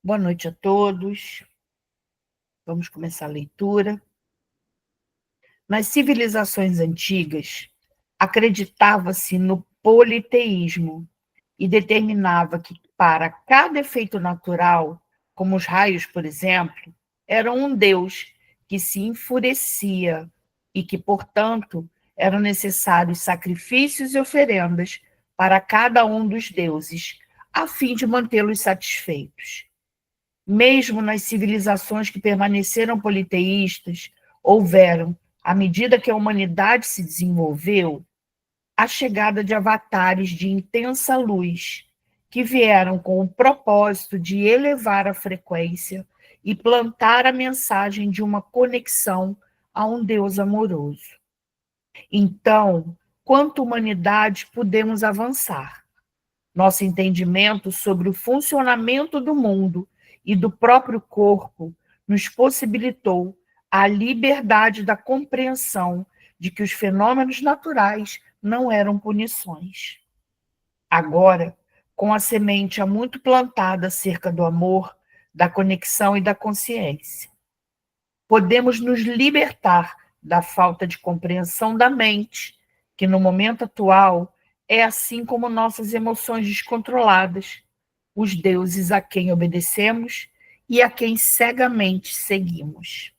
Boa noite a todos. Vamos começar a leitura. Nas civilizações antigas, acreditava-se no politeísmo e determinava que, para cada efeito natural, como os raios, por exemplo, era um deus que se enfurecia e que, portanto, eram necessários sacrifícios e oferendas para cada um dos deuses, a fim de mantê-los satisfeitos. Mesmo nas civilizações que permaneceram politeístas, houveram, à medida que a humanidade se desenvolveu, a chegada de avatares de intensa luz, que vieram com o propósito de elevar a frequência e plantar a mensagem de uma conexão a um Deus amoroso. Então, quanto humanidade podemos avançar? Nosso entendimento sobre o funcionamento do mundo e do próprio corpo nos possibilitou a liberdade da compreensão de que os fenômenos naturais não eram punições. Agora, com a semente há muito plantada acerca do amor, da conexão e da consciência, podemos nos libertar da falta de compreensão da mente, que no momento atual é assim como nossas emoções descontroladas, os deuses a quem obedecemos e a quem cegamente seguimos.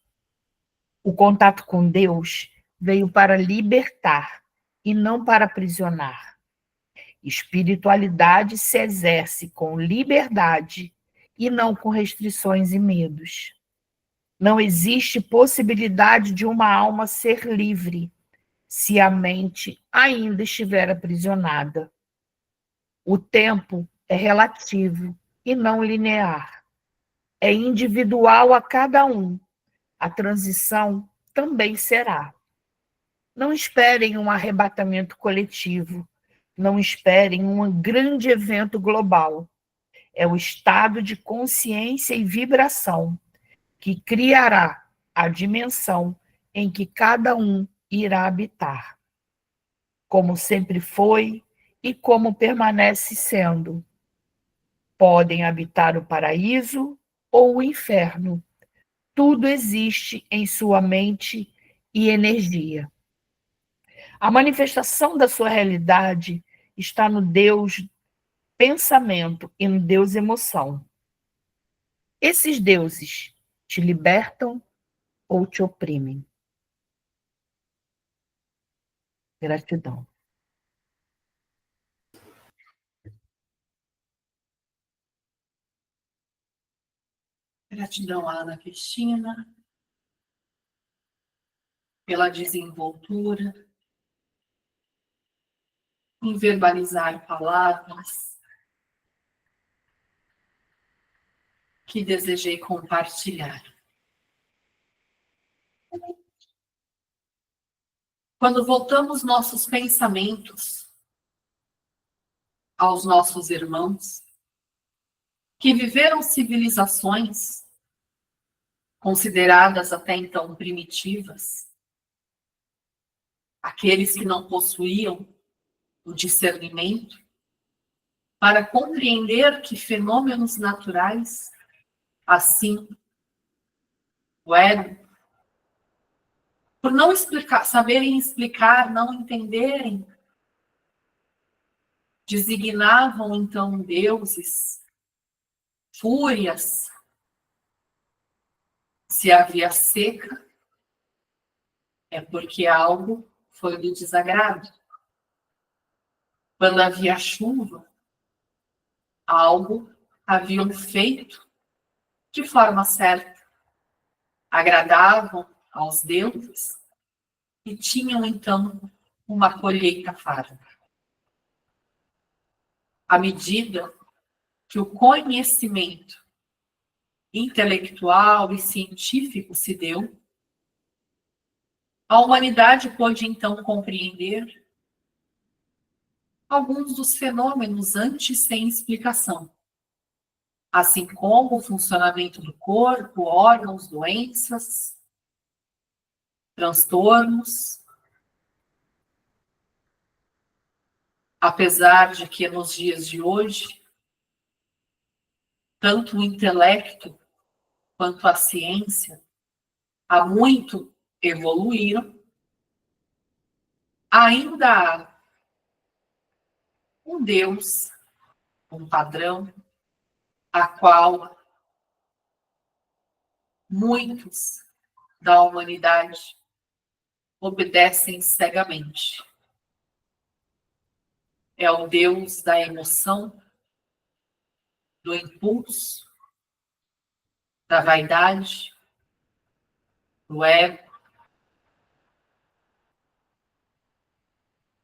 O contato com Deus veio para libertar e não para aprisionar. Espiritualidade se exerce com liberdade e não com restrições e medos. Não existe possibilidade de uma alma ser livre se a mente ainda estiver aprisionada. O tempo é relativo e não linear. É individual a cada um. A transição também será. Não esperem um arrebatamento coletivo. Não esperem um grande evento global. É o estado de consciência e vibração que criará a dimensão em que cada um irá habitar, como sempre foi e como permanece sendo. Podem habitar o paraíso ou o inferno. Tudo existe em sua mente e energia. A manifestação da sua realidade está no Deus pensamento e no Deus emoção. Esses deuses te libertam ou te oprimem. Gratidão. Gratidão, Ana Cristina, pela desenvoltura, em verbalizar palavras que desejei compartilhar. Quando voltamos nossos pensamentos aos nossos irmãos, que viveram civilizações consideradas até então primitivas, aqueles que não possuíam o discernimento para compreender que fenômenos naturais assim o eram, por não saberem explicar, não entenderem, designavam então deuses, fúrias. Se havia seca, é porque algo foi do desagrado. Quando havia chuva, algo haviam feito de forma certa. Agradavam aos deuses e tinham então uma colheita farta. À medida que o conhecimento intelectual e científico se deu, a humanidade pôde então compreender alguns dos fenômenos antes sem explicação, assim como o funcionamento do corpo, órgãos, doenças, transtornos. Apesar de que nos dias de hoje tanto o intelecto quanto a ciência há muito evoluíram, ainda há um Deus, um padrão, a qual muitos da humanidade obedecem cegamente. É o Deus da emoção, do impulso, da vaidade, do ego,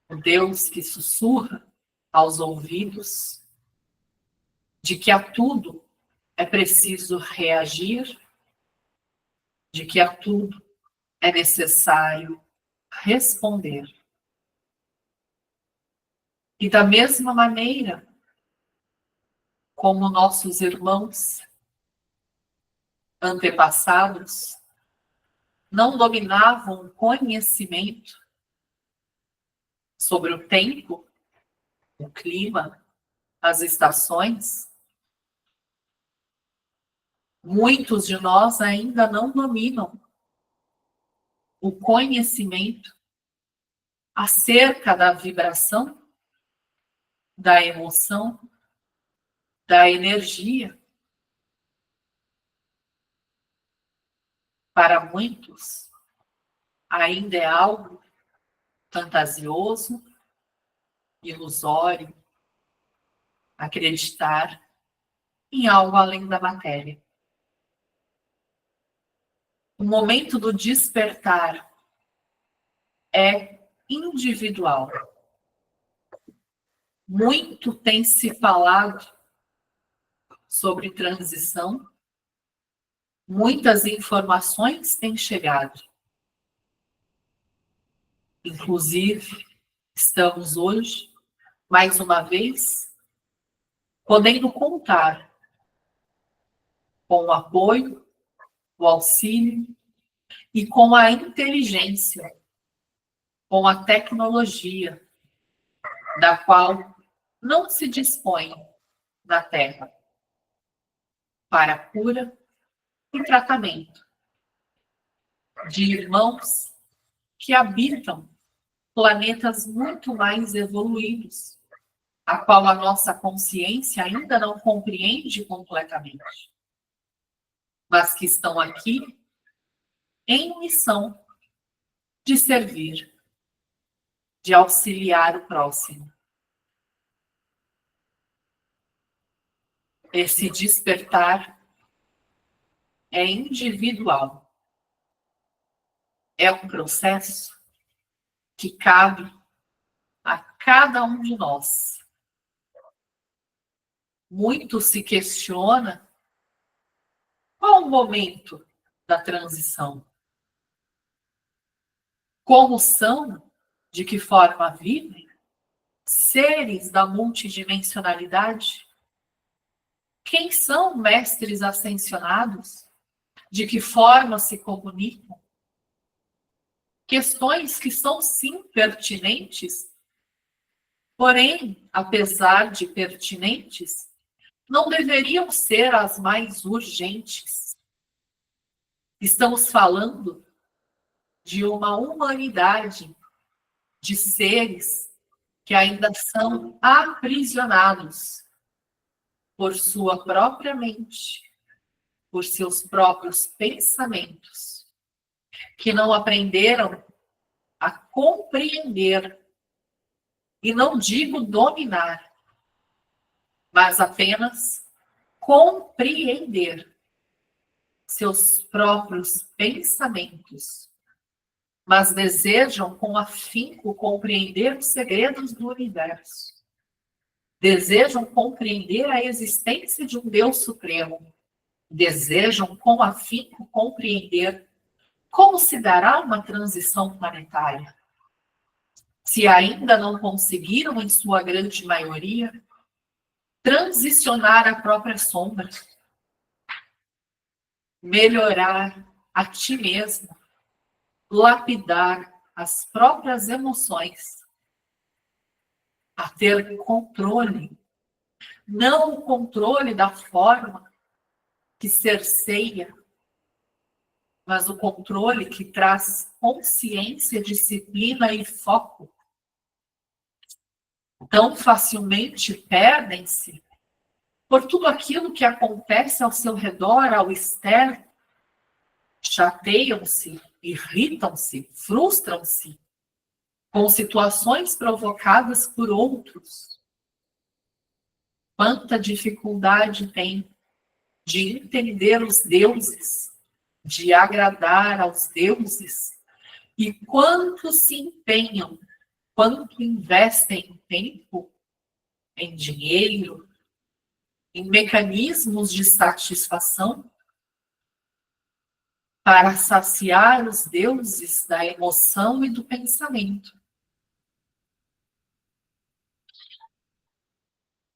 o Deus que sussurra aos ouvidos de que a tudo é preciso reagir, de que a tudo é necessário responder. E da mesma maneira como nossos irmãos antepassados não dominavam o conhecimento sobre o tempo, o clima, as estações, muitos de nós ainda não dominam o conhecimento acerca da vibração, da emoção, da energia. Para muitos, ainda é algo fantasioso, ilusório, acreditar em algo além da matéria. O momento do despertar é individual. Muito tem se falado sobre transição, muitas informações têm chegado. Inclusive, estamos hoje, mais uma vez, podendo contar com o apoio, o auxílio e com a inteligência, com a tecnologia, da qual não se dispõe na Terra, para cura e tratamento de irmãos que habitam planetas muito mais evoluídos, a qual a nossa consciência ainda não compreende completamente, mas que estão aqui em missão de servir, de auxiliar o próximo. Esse despertar é individual. É um processo que cabe a cada um de nós. Muito se questiona qual o momento da transição. Como são, de que forma vivem, seres da multidimensionalidade? Quem são mestres ascensionados? De que forma se comunicam? Questões que são sim pertinentes, porém, apesar de pertinentes, não deveriam ser as mais urgentes. Estamos falando de uma humanidade de seres que ainda são aprisionados por sua própria mente, por seus próprios pensamentos, que não aprenderam a compreender, e não digo dominar, mas apenas compreender seus próprios pensamentos, mas desejam com afinco compreender os segredos do universo. Desejam compreender a existência de um Deus Supremo. Desejam com afinco compreender como se dará uma transição planetária. Se ainda não conseguiram, em sua grande maioria, transicionar a própria sombra, melhorar a ti mesmo, lapidar as próprias emoções, a ter controle, não o controle da forma que cerceia, mas o controle que traz consciência, disciplina e foco, tão facilmente perdem-se por tudo aquilo que acontece ao seu redor, ao externo, chateiam-se, irritam-se, frustram-se com situações provocadas por outros. Quanta dificuldade tem de entender os deuses, de agradar aos deuses, e quanto se empenham, quanto investem em tempo, em dinheiro, em mecanismos de satisfação para saciar os deuses da emoção e do pensamento.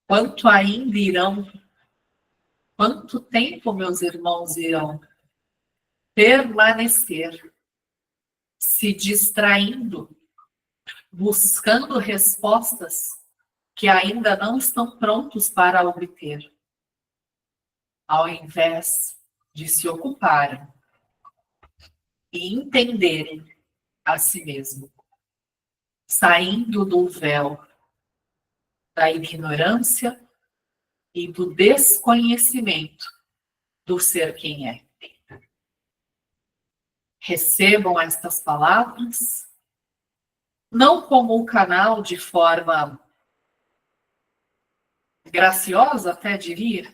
Quanto ainda irão, quanto tempo, meus irmãos, irão permanecer se distraindo, buscando respostas que ainda não estão prontos para obter, ao invés de se ocuparem e entenderem a si mesmo, saindo do véu da ignorância e do desconhecimento do ser quem é. Recebam estas palavras, não como um canal de forma graciosa, até diria,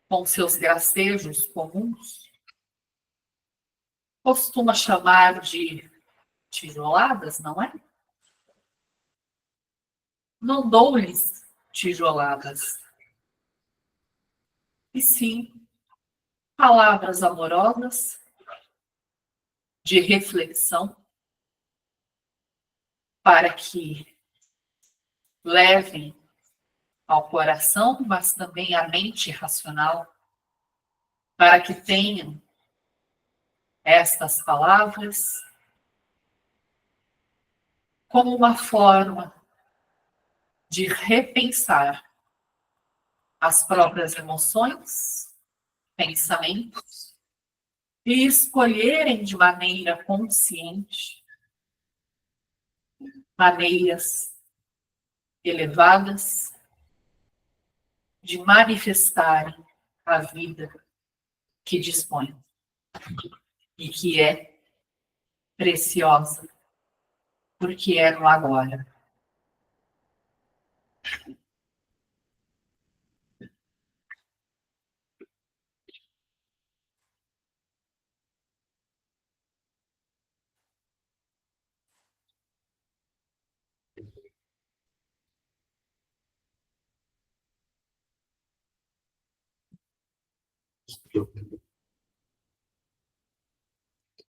com seus gracejos comuns, costuma chamar de tijoladas, não é? Não dou-lhes tijoladas, e sim palavras amorosas, de reflexão, para que levem ao coração, mas também à mente racional, para que tenham estas palavras como uma forma de repensar as próprias emoções, pensamentos, e escolherem de maneira consciente maneiras elevadas de manifestarem a vida que dispõem e que é preciosa, porque é no agora.